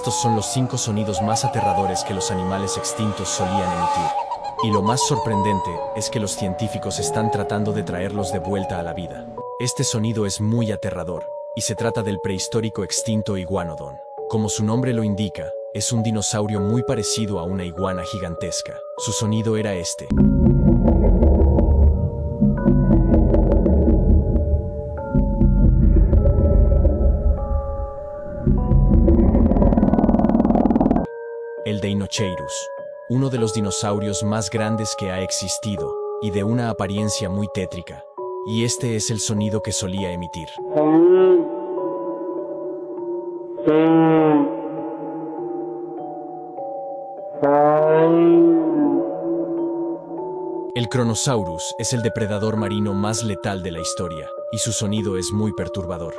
Estos son los 5 sonidos más aterradores que los animales extintos solían emitir. Y lo más sorprendente es que los científicos están tratando de traerlos de vuelta a la vida. Este sonido es muy aterrador, y se trata del prehistórico extinto iguanodon. Como su nombre lo indica, es un dinosaurio muy parecido a una iguana gigantesca. Su sonido era este. El Deinocheirus, uno de los dinosaurios más grandes que ha existido, y de una apariencia muy tétrica. Y este es el sonido que solía emitir. El Kronosaurus es el depredador marino más letal de la historia, y su sonido es muy perturbador.